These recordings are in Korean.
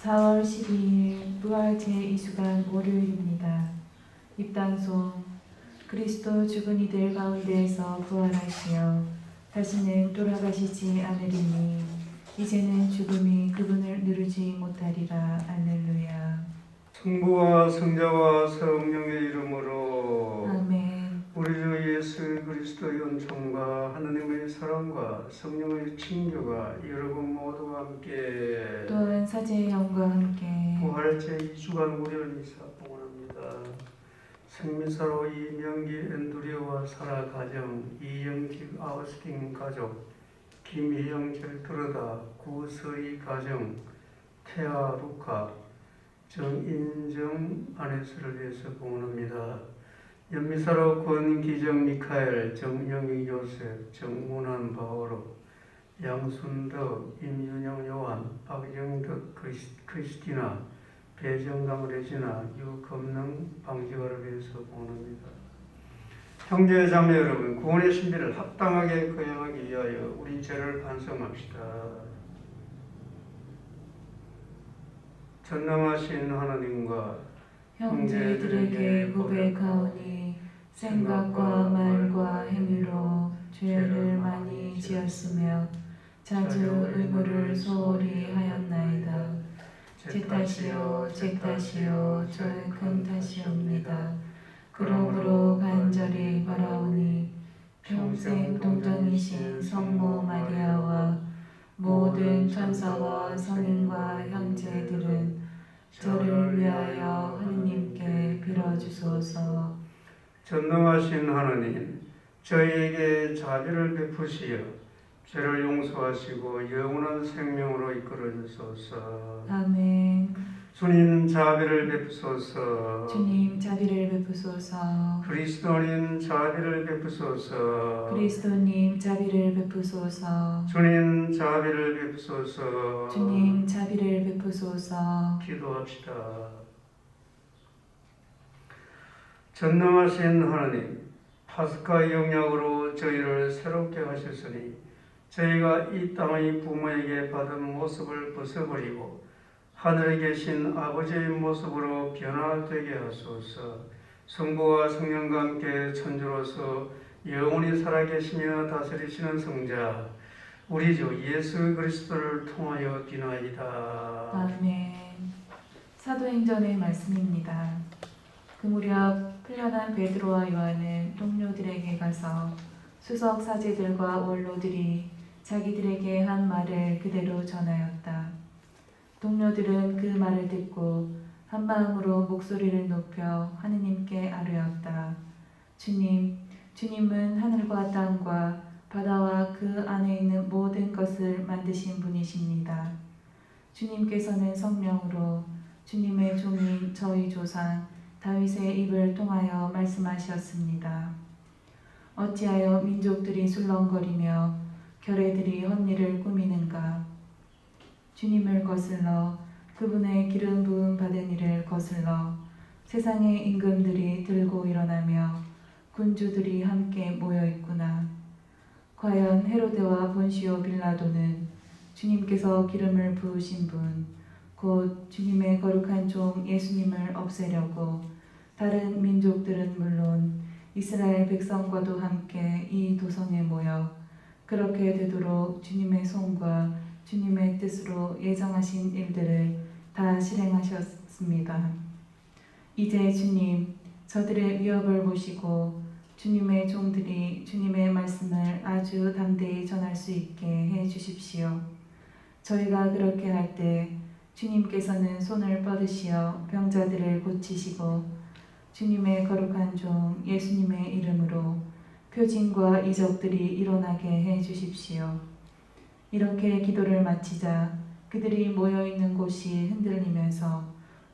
4월 12일 부활 제2주간 월요일입니다. 입단송 그리스도 죽은 이들 가운데에서 부활하시어 다시는 돌아가시지 않으리니 이제는 죽음이 그분을 누르지 못하리라. 할렐루야. 성부와 성자와 성령의 이름으로 아멘. 우리 주 예수 그리스도의 은총과 하느님의 사랑과 성령의 친교가 여러분 모두와 함께 또한 사제의 영과 함께 부활 제2주간 월요일 미사 봉헌합니다. 생민사로 이명기 앤드류와 사라 가정, 이영직 아우스팅 가족, 김희영 젤트르다 구서희 가정, 태아 루카 정인정 아내스를 위해서 봉헌합니다. 연미사로 권기정 미카엘, 정영희 요셉, 정문환 바오로, 양순덕, 임윤영 요한, 박영덕 크리스티나, 배정강 레지나, 유검능 방지가를 위해서 봉헌합니다. 형제 자매 여러분, 구원의 신비를 합당하게 거행하기 위하여 우리 죄를 반성합시다. 전능하신 하나님과 형제들에게 고백하오니 생각과 말과 행위로 죄를 많이 지었으며 자주 의무를 소홀히 하였나이다. 제 탓이요 제 탓이요 저의 큰 탓이옵니다. 그러므로 간절히 바라오니 평생 동정이신 성모 마리아와 모든 천사와 성인과 형제들은 저를 위하여 하느님께 빌어주소서. 전능하신 하나님, 저희에게 자비를 베푸시어 죄를 용서하시고 영원한 생명으로 이끌어 주소서. 아멘. 주님 자비를 베푸소서. 주님 자비를 베푸소서. 그리스도님 자비를 베푸소서. 그리스도님 자비를 베푸소서. 주님 자비를 베푸소서. 주님 자비를 베푸소서. 기도합시다. 전능하신 하나님, 파스카 영약으로 저희를 새롭게 하셨으니 저희가 이 땅의 부모에게 받은 모습을 벗어버리고 하늘에 계신 아버지의 모습으로 변화되게 하소서. 성부와 성령과 함께 천주로서 영원히 살아계시며 다스리시는 성자 우리 주 예수 그리스도를 통하여 비나이다. 아멘. 사도행전의 말씀입니다. 그 무렵 풀려난 베드로와 요한은 동료들에게 가서 수석 사제들과 원로들이 자기들에게 한 말을 그대로 전하였다. 동료들은 그 말을 듣고 한 마음으로 목소리를 높여 하느님께 아뢰었다. 주님, 주님은 하늘과 땅과 바다와 그 안에 있는 모든 것을 만드신 분이십니다. 주님께서는 성령으로 주님의 종인 저희 조상 다윗의 입을 통하여 말씀하셨습니다. 어찌하여 민족들이 술렁거리며 결의들이 헛일을 꾸미는가? 주님을 거슬러 그분의 기름 부음 받은 이를 거슬러 세상의 임금들이 들고 일어나며 군주들이 함께 모여 있구나. 과연 헤로데와 본시오 빌라도는 주님께서 기름을 부으신 분, 곧 주님의 거룩한 종 예수님을 없애려고 다른 민족들은 물론 이스라엘 백성과도 함께 이 도성에 모여 그렇게 되도록 주님의 손과 주님의 뜻으로 예정하신 일들을 다 실행하셨습니다. 이제 주님, 저들의 위협을 보시고 주님의 종들이 주님의 말씀을 아주 담대히 전할 수 있게 해 주십시오. 저희가 그렇게 할 때 주님께서는 손을 뻗으시어 병자들을 고치시고 주님의 거룩한 종 예수님의 이름으로 표징과 이적들이 일어나게 해 주십시오. 이렇게 기도를 마치자 그들이 모여있는 곳이 흔들리면서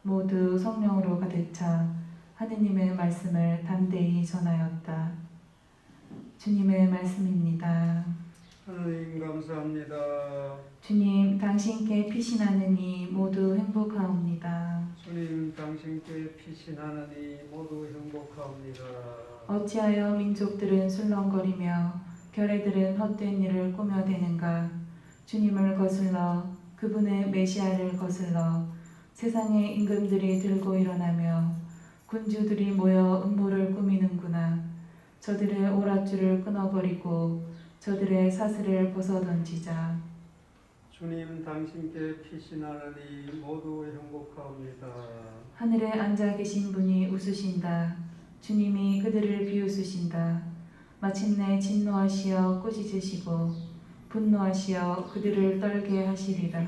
모두 성령으로 가득 차 하느님의 말씀을 담대히 전하였다. 주님의 말씀입니다. 하나님 감사합니다. 주님, 당신께 피신하느니 모두 행복하옵니다. 주님 당신께 피신하느니 모두 행복하옵니다. 어찌하여 민족들은 술렁거리며 결의들은 헛된 일을 꾸며대는가? 주님을 거슬러 그분의 메시아를 거슬러 세상의 임금들이 들고 일어나며 군주들이 모여 음모를 꾸미는구나. 저들의 오랏줄을 끊어버리고 저들의 사슬을 벗어던지자. 주님 당신께 피신하느니 모두 행복하옵니다. 하늘에 앉아 계신 분이 웃으신다. 주님이 그들을 비웃으신다. 마침내 진노하시어 꾸짖으시고 분노하시어 그들을 떨게 하시리라.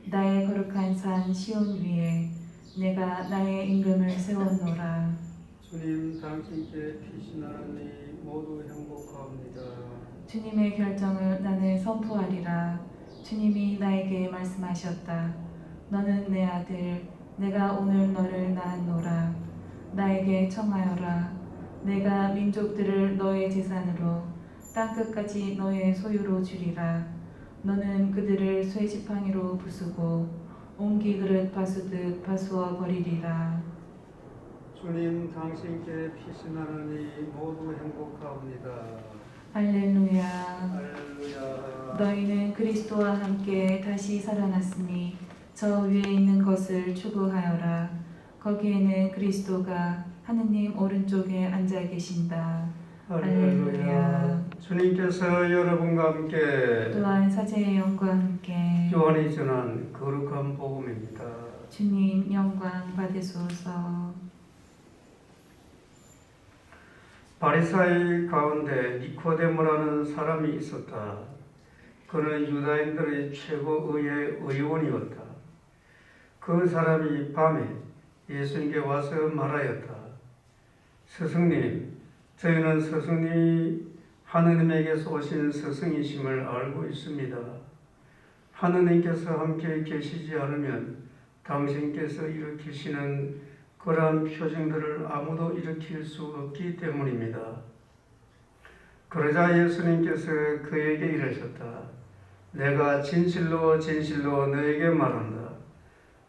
나의 거룩한 산 시온 위에 내가 나의 임금을 세웠노라. 주님 당신께 피신하느니 모두 행복하옵니다. 주님의 결정을 나는 선포하리라. 주님이 나에게 말씀하셨다. 너는 내 아들, 내가 오늘 너를 낳았노라. 나에게 청하여라. 내가 민족들을 너의 재산으로 땅끝까지 너의 소유로 주리라. 너는 그들을 쇠지팡이로 부수고 옹기 그릇 바수듯 바수어 버리리라. 주님 당신께 피신하느니 모두 행복하옵니다. 할렐루야. 할렐루야. 너희는 그리스도와 함께 다시 살아났으니 저 위에 있는 것을 추구하여라. 거기에는 그리스도가 하느님 오른쪽에 앉아 계신다. 할렐루야. 주님께서 여러분과 함께 또한 사제의 영과 함께 요한이 전한 거룩한 복음입니다. 주님 영광 받으소서. 바리사이 가운데 니코데모라는 사람이 있었다. 그는 유다인들의 최고의 의원이었다. 그 사람이 밤에 예수님께 와서 말하였다. 스승님, 저희는 스승님이 하느님에게서 오신 스승이심을 알고 있습니다. 하느님께서 함께 계시지 않으면 당신께서 일으키시는 그러한 표징들을 아무도 일으킬 수 없기 때문입니다. 그러자 예수님께서 그에게 이르셨다. 내가 진실로 진실로 너에게 말한다.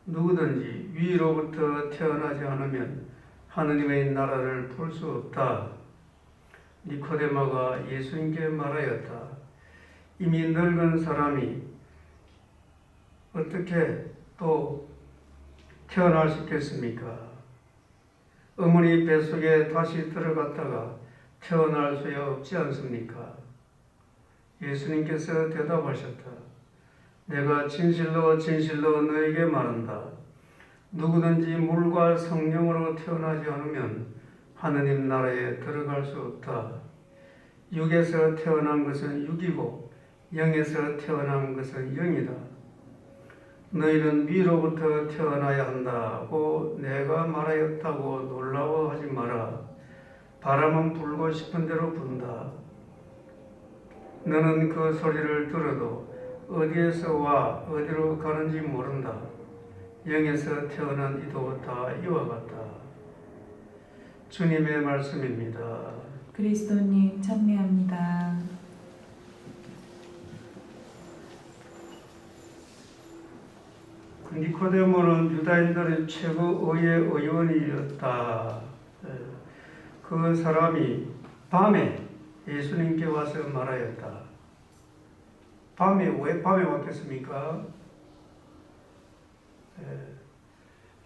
누구든지 위로부터 태어나지 않으면 하느님의 나라를 볼 수 없다. 니코데모가 예수님께 말하였다. 이미 늙은 사람이 어떻게 또 태어날 수 있겠습니까? 어머니 뱃속에 다시 들어갔다가 태어날 수 없지 않습니까? 예수님께서 대답하셨다. 내가 진실로 진실로 너에게 말한다. 누구든지 물과 성령으로 태어나지 않으면 하느님 나라에 들어갈 수 없다. 육에서 태어난 것은 육이고 영에서 태어난 것은 영이다. 너희는 위로부터 태어나야 한다고 내가 말하였다고 놀라워하지 마라. 바람은 불고 싶은 대로 분다. 너는 그 소리를 들어도 어디에서 와 어디로 가는지 모른다. 영에서 태어난 이도 다 이와 같다. 주님의 말씀입니다. 그리스도님 찬미합니다. 니코데모는 유다인들의 최고의 의원이었다. 그 사람이 밤에 예수님께 와서 말하였다. 왜 밤에 왔겠습니까?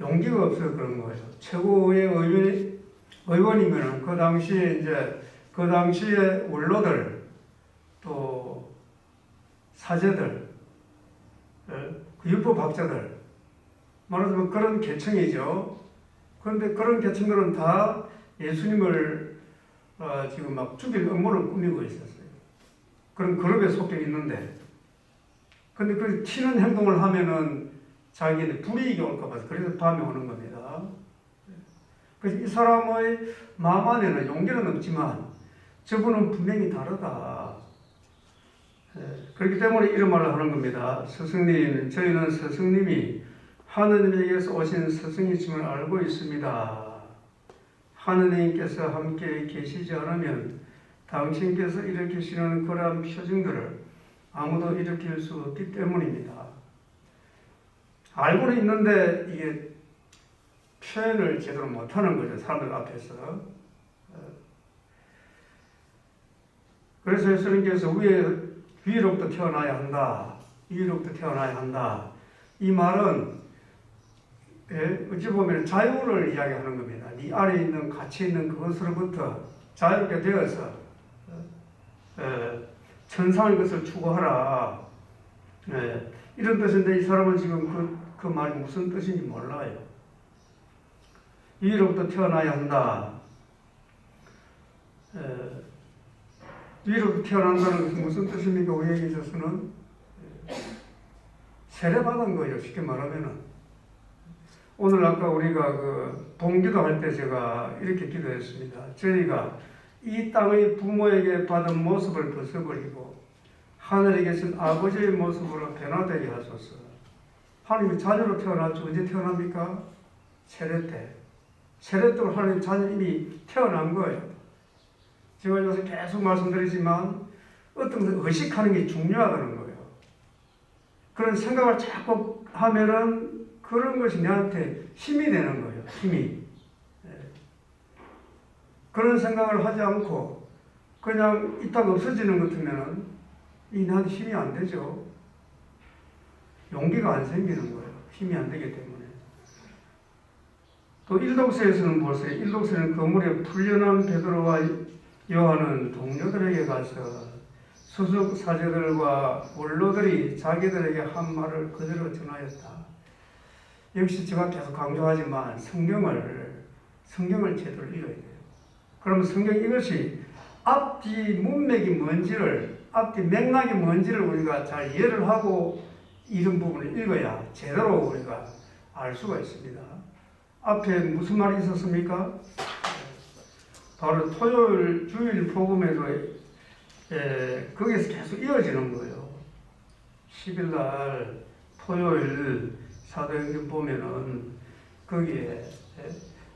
용기가 없어서 그런 거예요. 최고의 의원이면 그 당시에 원로들 또 사제들 그 율법학자들 말하자면 그런 계층이죠. 그런데 그런 계층들은 다 예수님을 지금 막 죽일 음모를 꾸미고 있었어요. 그런 그룹에 속해 있는데, 근데 그 튀는 행동을 하면은 자기는 불이익이 올까 봐서 그래서 밤에 오는 겁니다. 그래서 이 사람의 마음 안에는 용기는 없지만 저분은 분명히 다르다. 그렇기 때문에 이런 말을 하는 겁니다. 스승님, 저희는 스승님이 하느님에게서 오신 스승이심을 알고 있습니다. 하느님께서 함께 계시지 않으면 당신께서 일으키시는 그러한 표징들을 아무도 일으킬 수 없기 때문입니다. 알고는 있는데 이게 표현을 제대로 못하는 거죠. 사람들 앞에서. 그래서 예수님께서 위로부터 태어나야 한다. 위로부터 태어나야 한다. 이 말은 어찌 보면 자유를 이야기하는 겁니다. 네 안에 있는 가치 있는 그것으로부터 자유롭게 되어서 천상의 것을 추구하라. 이런 뜻인데 이 사람은 지금 그 말이 무슨 뜻인지 몰라요. 위로부터 태어나야 한다. 위로부터 태어난다는 것은 무슨 뜻입니까? 우리에게 있어서는 세례받은 거예요. 쉽게 말하면은. 오늘 아까 우리가 그 동기도 할 때 제가 이렇게 기도했습니다. 저희가 이 땅의 부모에게 받은 모습을 벗어버리고 하늘에 계신 아버지의 모습으로 변화되게 하소서. 하나님이 자녀로 태어났죠. 언제 태어납니까? 세례 때. 세례 때 하나님 자녀 이미 태어난 거예요. 제가 요새 계속 말씀드리지만 어떤 것을 의식하는 게 중요하다는 거예요. 그런 생각을 자꾸 하면은 그런 것이 내한테 힘이 되는 거예요. 힘이. 그런 생각을 하지 않고 그냥 있다가 없어지는 것 같으면은 이 나한테 힘이 안 되죠. 용기가 안 생기는 거예요. 힘이 안 되기 때문에. 또 일독서에서는 보세요. 일독서는 그물에 풀려난 베드로와 요한은 동료들에게 가서 수석 사제들과 원로들이 자기들에게 한 말을 그대로 전하였다. 역시 제가 계속 강조하지만 성경을 제대로 읽어야 돼요. 그러면 성경 이것이 앞뒤 문맥이 뭔지를, 앞뒤 맥락이 뭔지를 우리가 잘 이해를 하고 이런 부분을 읽어야 제대로 우리가 알 수가 있습니다. 앞에 무슨 말이 있었습니까? 바로 토요일 주일 복음에서 거기에서 계속 이어지는 거예요. 10일 날 토요일 사도행전 보면은 거기에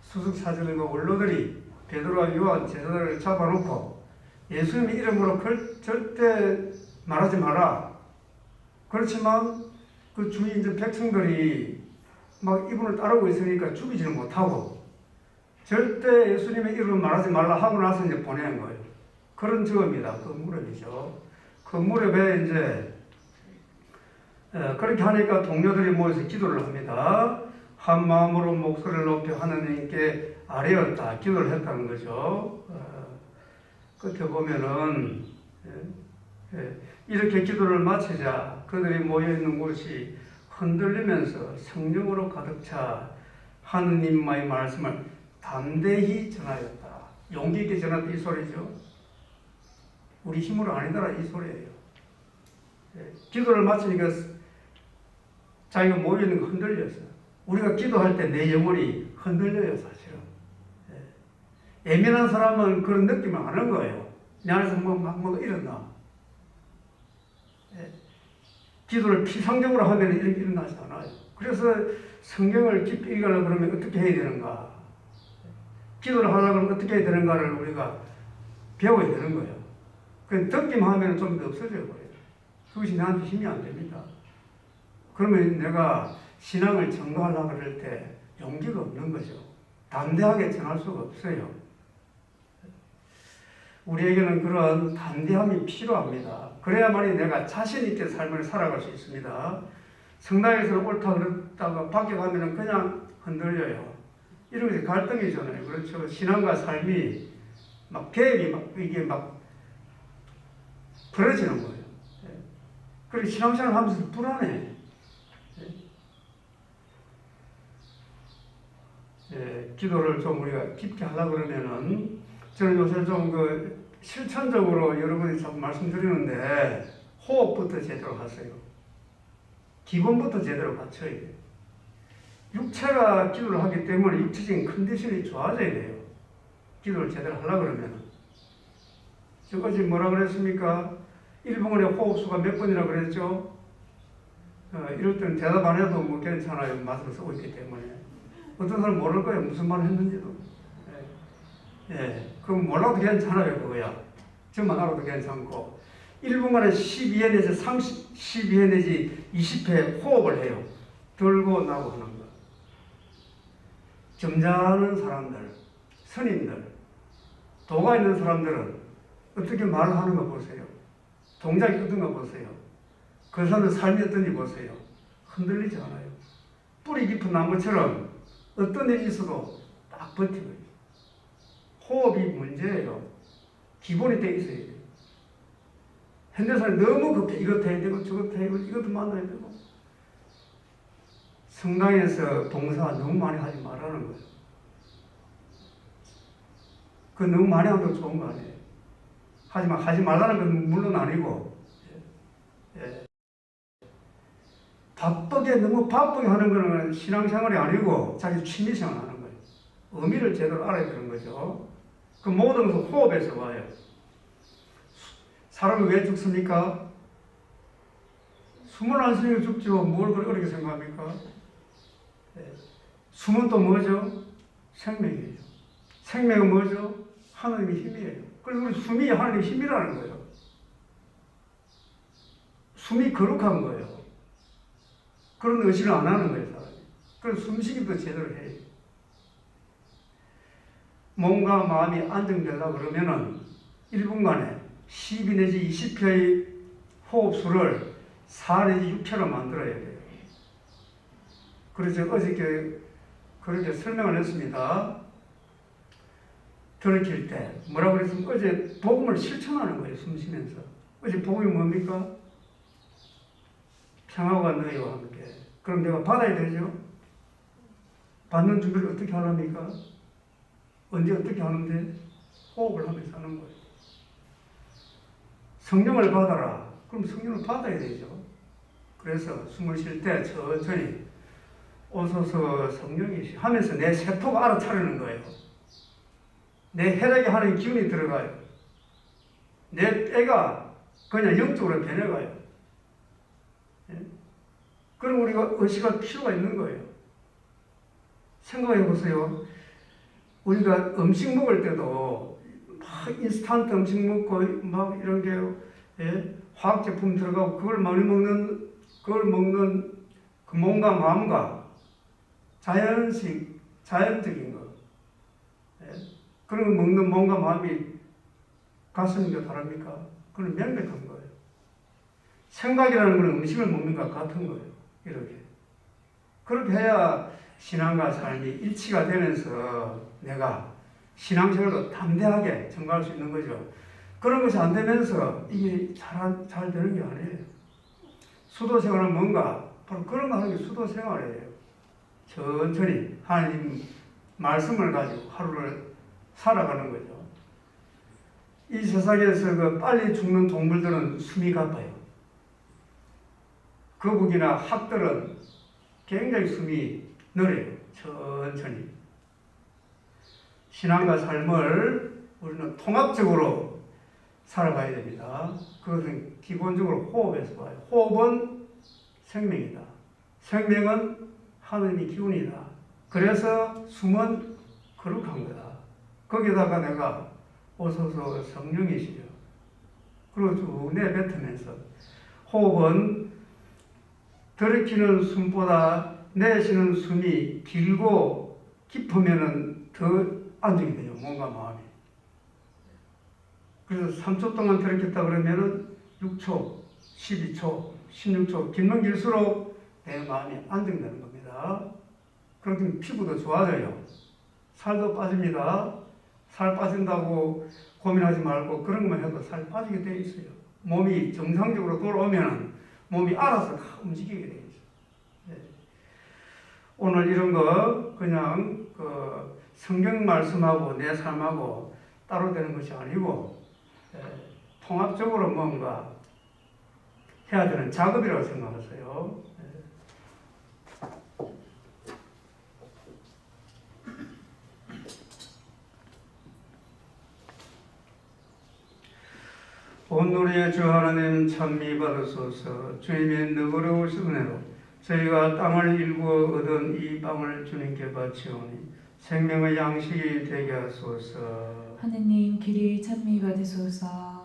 수석사제들과 원로들이 베드로와 요한 제자들을 잡아놓고 예수님의 이름으로 절대 말하지 마라. 그렇지만 그 주위 이제 백성들이 막 이분을 따르고 있으니까 죽이지는 못하고 절대 예수님의 이름을 말하지 말라 하고 나서 이제 보내는 거예요. 그런 직업입니다. 그 무렵이죠. 그 무렵에 이제 그렇게 하니까 동료들이 모여서 기도를 합니다. 한 마음으로 목소리를 높여 하나님께 아뢰었다. 기도를 했다는 거죠. 끝에 보면은 이렇게 기도를 마치자 그들이 모여있는 곳이 흔들리면서 성령으로 가득 차 하느님의 말씀을 담대히 전하였다. 용기 있게 전했다 이 소리죠. 우리 힘으로 아니더라 이 소리예요. 기도를 마치니까 자기가 모여있는 거 흔들렸어. 우리가 기도할 때 내 영혼이 흔들려요 사실은. 예민한 사람은 그런 느낌을 아는 거예요. 내 안에서 막 일어나. 기도를 피상적으로 하면 이렇게 일어나지 않아요. 그래서 성경을 깊이 읽으려고 그러면 어떻게 해야 되는가? 기도를 하려고 그러면 어떻게 해야 되는가를 우리가 배워야 되는 거예요. 그냥 듣기만 하면 좀 더 없어져 버려요. 그것이 나한테 힘이 안 됩니다. 그러면 내가 신앙을 전도하려고 그럴 때 용기가 없는 거죠. 담대하게 전할 수가 없어요. 우리에게는 그런 담대함이 필요합니다. 그래야만이 내가 자신 있게 삶을 살아갈 수 있습니다. 성당에서는 옳다 그랬다가 밖에 가면은 그냥 흔들려요. 이런 것이 갈등이잖아요. 그렇죠. 신앙과 삶이 막 갭이 이게 막 벌어지는 거예요. 그리고 신앙생활 하면서 불안해. 기도를 좀 우리가 깊게 하려고 그러면은 저는 요새 좀 실천적으로 여러분이 자꾸 말씀드리는데 호흡부터 제대로 하세요. 기본부터 제대로 갖춰야 돼요. 육체가 기도를 하기 때문에 육체적인 컨디션이 좋아져야 돼요. 기도를 제대로 하려고 그러면은. 저 어제 뭐라 그랬습니까? 1분간에 호흡수가 몇 번이라고 그랬죠? 이럴 때는 대답 안 해도 뭐 괜찮아요. 말씀을 쓰고 있기 때문에. 어떤 사람 모를 거예요. 무슨 말을 했는지도. 그럼 몰라도 괜찮아요. 그거야. 저만 알아도 괜찮고. 1분간에 12회 내지 12회 내지 20회 호흡을 해요. 들고 나고 하는 거. 점잖은 사람들, 스님들, 도가 있는 사람들은 어떻게 말을 하는 거 보세요. 동작이 어떤 거 보세요. 그 사람의 삶이 어떤지 보세요. 흔들리지 않아요. 뿌리 깊은 나무처럼 어떤 일이 있어도 딱 버티고 있어요. 호흡이 문제예요. 기본이 돼 있어야 돼요. 현대사는 너무 급해. 이것도 해야 되고 저것도 해야 되고 이것도 만나야 되고. 성당에서 봉사 너무 많이 하지 말라는 거예요. 그 너무 많이 하면 좋은 거 아니에요. 하지만 하지 말라는 건 물론 아니고, 예. 너무 바쁘게 하는 거는 신앙생활이 아니고 자기 취미생활 하는 거예요. 의미를 제대로 알아야 되는 거죠. 그 모든 것은 호흡에서 와요. 사람이 왜 죽습니까? 숨을 안 쉬니까 죽죠. 뭘 그렇게 어렵게 생각합니까? 예. 숨은 또 뭐죠? 생명이에요. 생명은 뭐죠? 하나님의 힘이에요. 그래서 우리 숨이 하나님의 힘이라는 거예요. 숨이 거룩한 거예요. 그런 의식을 안 하는 거예요, 사람이. 그래서 숨쉬기도 제대로 해요. 몸과 마음이 안정되려고 그러면은 1분간에 12 내지 20회의 호흡수를 4 내지 6회로 만들어야 돼요. 그래서 어저께 그렇게 설명을 했습니다. 들킬 때 뭐라고 그랬으면 어제 복음을 실천하는 거예요. 숨 쉬면서. 어제 복음이 뭡니까? 평화가 너희와 함께. 그럼 내가 받아야 되죠? 받는 준비를 어떻게 하랍니까? 언제 어떻게 하는데? 호흡을 하면서 하는 거예요. 성령을 받아라. 그럼 성령을 받아야 되죠. 그래서 숨을 쉴 때 천천히 오소서 성령이시 하면서 내 세포가 알아차리는 거예요. 내 혈액에 하는 기운이 들어가요. 내 뼈가 그냥 영적으로 변해가요. 예? 그럼 우리가 의식할 필요가 있는 거예요. 생각해 보세요. 우리가 음식 먹을 때도 막 인스턴트 음식 먹고 막 이런 게 예? 화학 제품 들어가고 그걸 먹는 그 몸과 마음과 자연적인 거. 예? 그런 먹는 몸과 마음이 같은 게 다릅니까? 그건 명백한 거예요. 생각이라는 건 음식을 먹는 것과 같은 거예요. 이렇게. 그렇게 해야 신앙과 삶이 일치가 되면서 내가 신앙생활도 담대하게 전가할 수 있는 거죠. 그런 것이 안 되면서 이게 잘 되는 게 아니에요. 수도생활은 뭔가 바로 그런 거 하는 게 수도생활이에요. 천천히 하나님 말씀을 가지고 하루를 살아가는 거죠. 이 세상에서 그 빨리 죽는 동물들은 숨이 가빠요. 거북이나 학들은 굉장히 숨이 느려요. 천천히. 신앙과 삶을 우리는 통합적으로 살아가야 됩니다. 그것은 기본적으로 호흡에서 와요. 호흡은 생명이다. 생명은 하나님의 기운이다. 그래서 숨은 거룩한 거다. 거기다가 내가 오소서 성령이시죠. 그리고 쭉 내뱉으면서 호흡은 들이키는 숨보다 내쉬는 숨이 길고 깊으면 더 안정이 돼요. 몸과 마음이. 그래서 3초 동안 들이켰다 그러면은 6초, 12초, 16초 길면 길수록 내 마음이 안정되는 겁니다. 그렇게 피부도 좋아져요. 살도 빠집니다. 살 빠진다고 고민하지 말고 그런 것만 해도 살 빠지게 돼 있어요. 몸이 정상적으로 돌아오면 몸이 알아서 움직이게 돼 있어요. 네. 오늘 이런 거 그냥 그 성경 말씀하고 내 삶하고 따로 되는 것이 아니고 통합적으로 뭔가 해야 되는 작업이라고 생각하세요. 온누리의 주 하나님 찬미 받으소서. 주님의 너그러우신 은혜로 저희가 땅을 일구어 얻은 이 빵을 주님께 바치오니 생명의 양식이 되게 하소서. 하느님 길이 찬미 받으소서.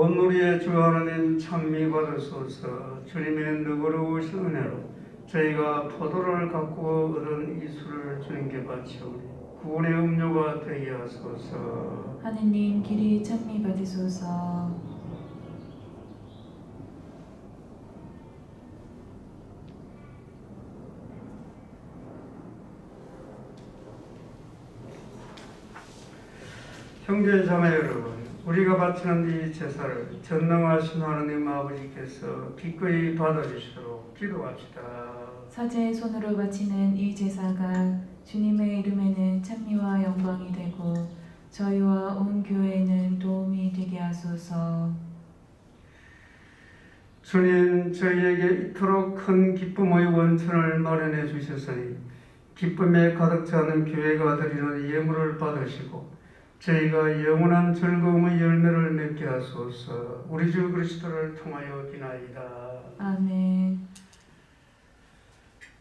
온 우리의 주 하나님 찬미 받으소서. 주님의 너그러우신 은혜로 저희가 포도를 갖고 얻은 이 술을 주님께 바치오니 구원의 음료가 되게 하소서. 하느님 길이 찬미 받으소서. 형제 자매 여러분, 우리가 바치는 이 제사를 전능하신 하나님 아버지께서 기꺼이 받아주시도록 기도합시다. 사제의 손으로 바치는 이 제사가 주님의 이름에는 찬미와 영광이 되고 저희와 온 교회에는 도움이 되게 하소서. 주님, 저희에게 이토록 큰 기쁨의 원천을 마련해 주셨으니 기쁨에 가득 차는 교회가 드리는 예물을 받으시고 저희가 영원한 즐거움의 열매를 맺게 하소서. 우리 주 그리스도를 통하여 기나이다. 아멘.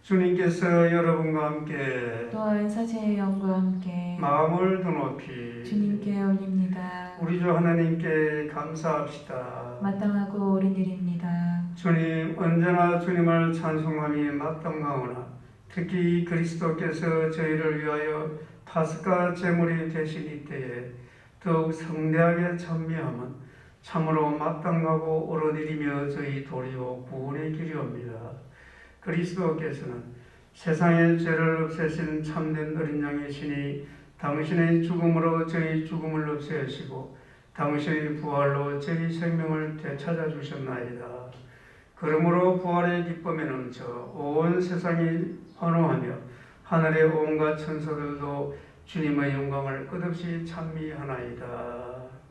주님께서 여러분과 함께 또한 사제의 영과 함께 마음을 더 높이 주님께 올립니다. 우리 주 하나님께 감사합시다. 마땅하고 옳은 일입니다. 주님, 언제나 주님을 찬송함이 마땅하오나 특히 그리스도께서 저희를 위하여 파스카 제물이 되신 이때에 더욱 성대하게 찬미함은 참으로 마땅하고 옳은 일이며 저희 도리요 구원의 길이옵니다. 그리스도께서는 세상의 죄를 없애신 참된 어린 양이시니 당신의 죽음으로 저희 죽음을 없애시고 당신의 부활로 저희 생명을 되찾아 주셨나이다. 그러므로 부활의 기쁨에 넘쳐 온 세상이 환호하며 하늘의 온갖 천사들도 주님의 영광을 끝없이 찬미하나이다.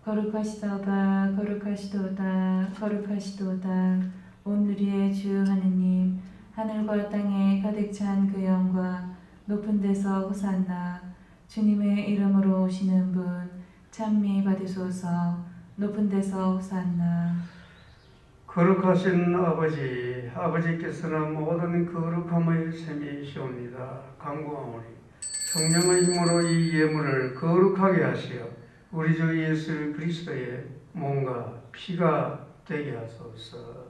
거룩하시도다 거룩하시도다 거룩하시도다. 온 우리의 주 하느님, 하늘과 땅에 가득 찬 그 영광, 높은 데서 호산나. 주님의 이름으로 오시는 분 찬미 받으소서. 높은 데서 호산나. 거룩하신 아버지, 아버지께서는 모든 거룩함의 셈이시옵니다. 간구하오니 성령의 힘으로 이 예물을 거룩하게 하시어 우리 주 예수 그리스도의 몸과 피가 되게 하소서.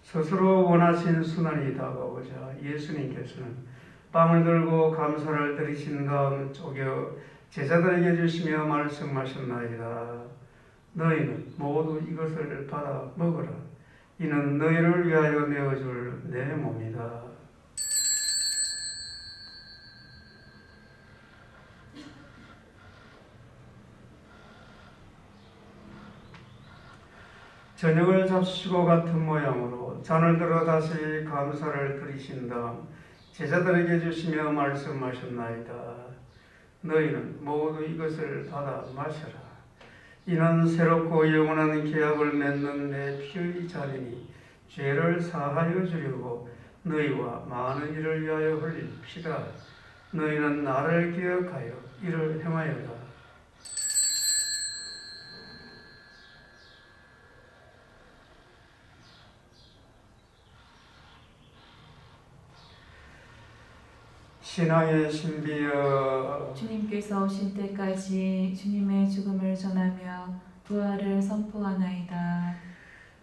스스로 원하신 순환이 다가오자 예수님께서는 빵을 들고 감사를 드리신 다음 쪼개 제자들에게 주시며 말씀하셨나이다. 너희는 모두 이것을 받아 먹으라. 이는 너희를 위하여 내어줄 내 몸이다. 저녁을 잡수시고 같은 모양으로 잔을 들어 다시 감사를 드리신 다음 제자들에게 주시며 말씀하셨나이다. 너희는 모두 이것을 받아 마셔라. 이는 새롭고 영원한 계약을 맺는 내 피의 잔이니 죄를 사하여 주려고 너희와 많은 이를 위하여 흘릴 피다. 너희는 나를 기억하여 이를 행하여라. 신앙의 신비여, 주님께서 오실 때까지 주님의 죽음을 전하며 부활을 선포하나이다.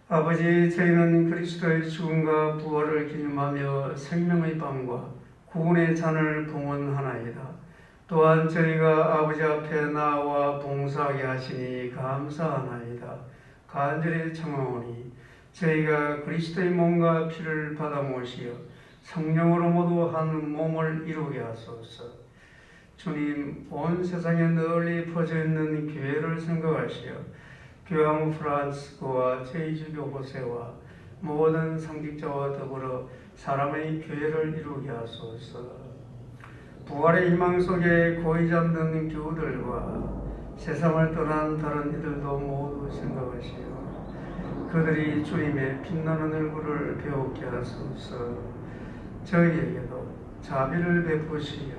아버지, 저희는 그리스도의 죽음과 부활을 기념하며 생명의 빵과 구원의 잔을 봉헌하나이다. 또한 저희가 아버지 앞에 나와 봉사하게 하시니 감사하나이다. 간절히 청하오니 저희가 그리스도의 몸과 피를 받아 모시어 성령으로 모두 한 몸을 이루게 하소서. 주님, 온 세상에 널리 퍼져 있는 교회를 생각하시어 교황 프란스코와 제2주교 호세와 모든 상직자와 더불어 사람의 교회를 이루게 하소서. 부활의 희망 속에 고이 잠든 교우들과 세상을 떠난 다른 이들도 모두 생각하시어 그들이 주님의 빛나는 얼굴을 배우게 하소서. 저희에게도 자비를 베푸시어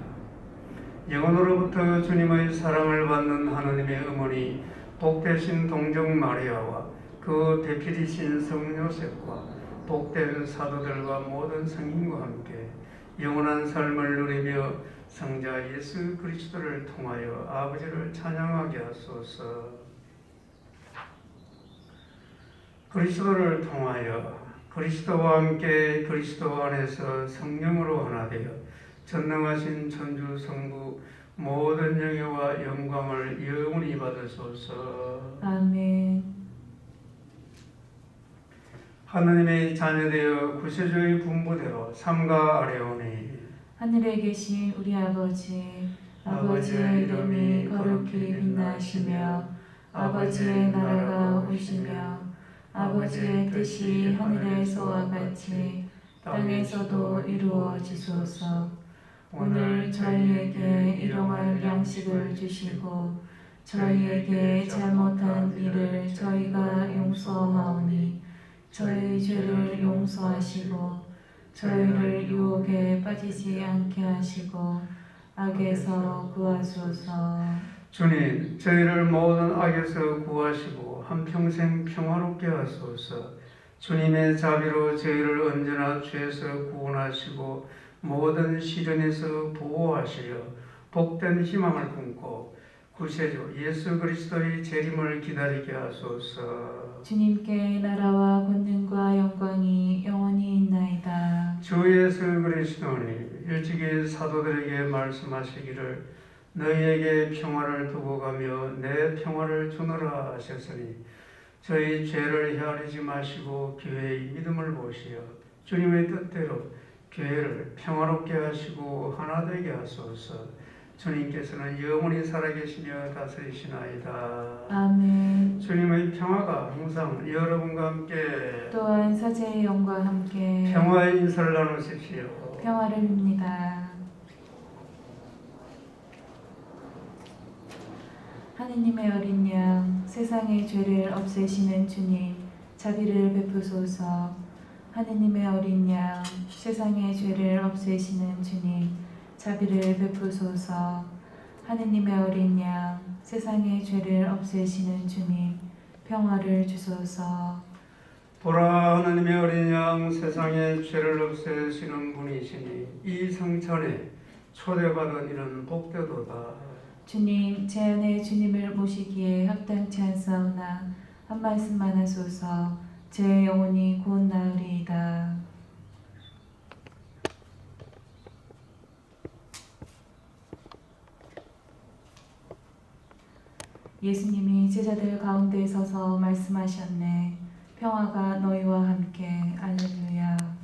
영혼으로부터 주님의 사랑을 받는 하느님의 어머니 복되신 동정 마리아와 그 대필이신 성 요셉과 복된 사도들과 모든 성인과 함께 영원한 삶을 누리며 성자 예수 그리스도를 통하여 아버지를 찬양하게 하소서. 그리스도를 통하여 그리스도와 함께 그리스도 안에서 성령으로 하나 되어 전능하신 천주 성부 모든 영예와 영광을 영원히 받으소서. 아멘. 하느님의 자녀되어 구세주의 분부대로 삼가 아뢰오니 하늘에 계신 우리 아버지의 이름이 거룩히 빛나시며 아버지의 나라가 오시며 아버지의 뜻이 하늘에서와 같이 땅에서도 이루어지소서. 오늘 저희에게 일용할 양식을 주시고 저희에게 잘못한 일을 저희가 용서하오니 저희 죄를 용서하시고 저희를 유혹에 빠지지 않게 하시고 악에서 구하소서. 주님, 저희를 모든 악에서 구하시고 한평생 평화롭게 하소서. 주님의 자비로 저희를 언제나 죄에서 구원하시고 모든 시련에서 보호하시려 복된 희망을 품고 구세주 예수 그리스도의 재림을 기다리게 하소서. 주님께 나라와 권능과 영광이 영원히 있나이다. 주 예수 그리스도님, 일찍이 사도들에게 말씀하시기를 너희에게 평화를 두고 가며 내 평화를 주노라 하셨으니 저희 죄를 헤아리지 마시고 교회의 믿음을 보시어 주님의 뜻대로 교회를 평화롭게 하시고 하나 되게 하소서. 주님께서는 영원히 살아계시며 다스리시나이다. 아멘. 주님의 평화가 항상 여러분과 함께 또한 사제의 영과 함께 평화의 인사를 나누십시오. 평화를 빕니다. 하느님의 어린 양, 세상의 죄를 없애시는 주님, 자비를 베푸소서. 하느님의 어린 양, 세상의 죄를 없애시는 주님, 자비를 베푸소서. 하느님의 어린 양, 세상의 죄를 없애시는 주님, 평화를 주소서. 보라, 하나님의 어린 양, 세상의 죄를 없애시는 분이시니 이 성찬에 초대받은 이는 복되도다. 주님, 제 안에 주님을 모시기에 합당치 않사오나 한 말씀만 하소서. 제 영혼이 곧 나으리이다. 예수님이 제자들 가운데 서서 말씀하셨네. 평화가 너희와 함께. 알렐루야.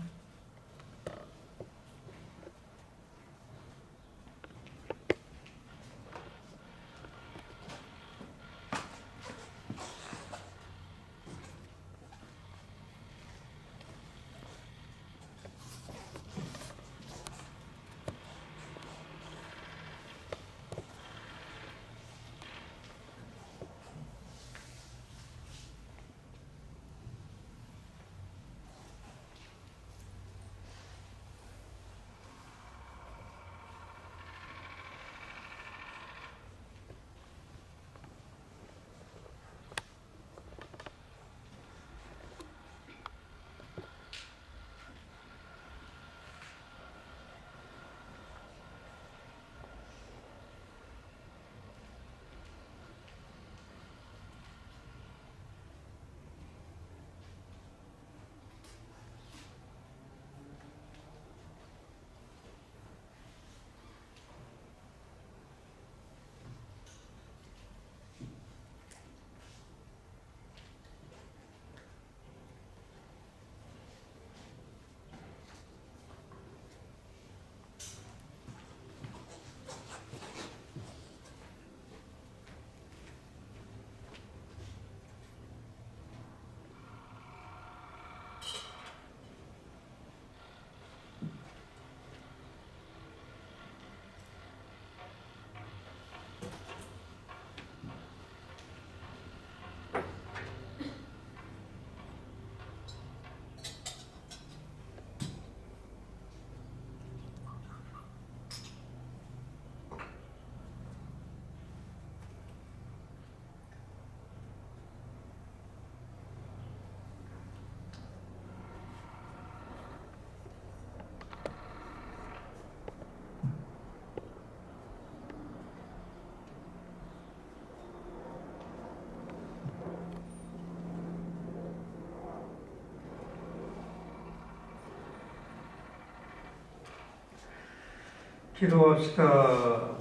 기도합시다.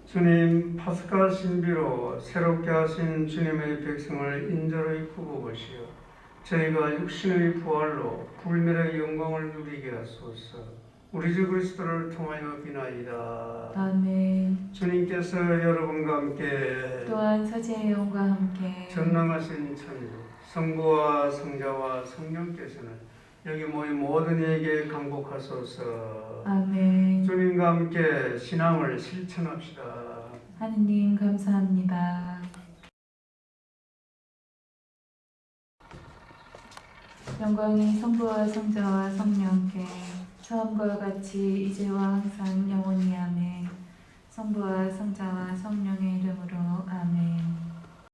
주님, 파스카 신비로 새롭게 하신 주님의 백성을 인자로이 굽어보시어 저희가 육신의 부활로 불멸의 영광을 누리게 하소서. 우리 주 그리스도를 통하여 비나이다. 아멘. 주님께서 여러분과 함께 또한 서지의 영과 함께 전능하신 천주 성부와 성자와 성령께서는 여기 모인 모든 이에게 강복하소서. 아멘. 주님과 함께 신앙을 실천합시다. 하느님 감사합니다. 영광이 성부와 성자와 성령께 처음과 같이 이제와 항상 영원히 아멘. 성부와 성자와 성령의 이름으로 아멘.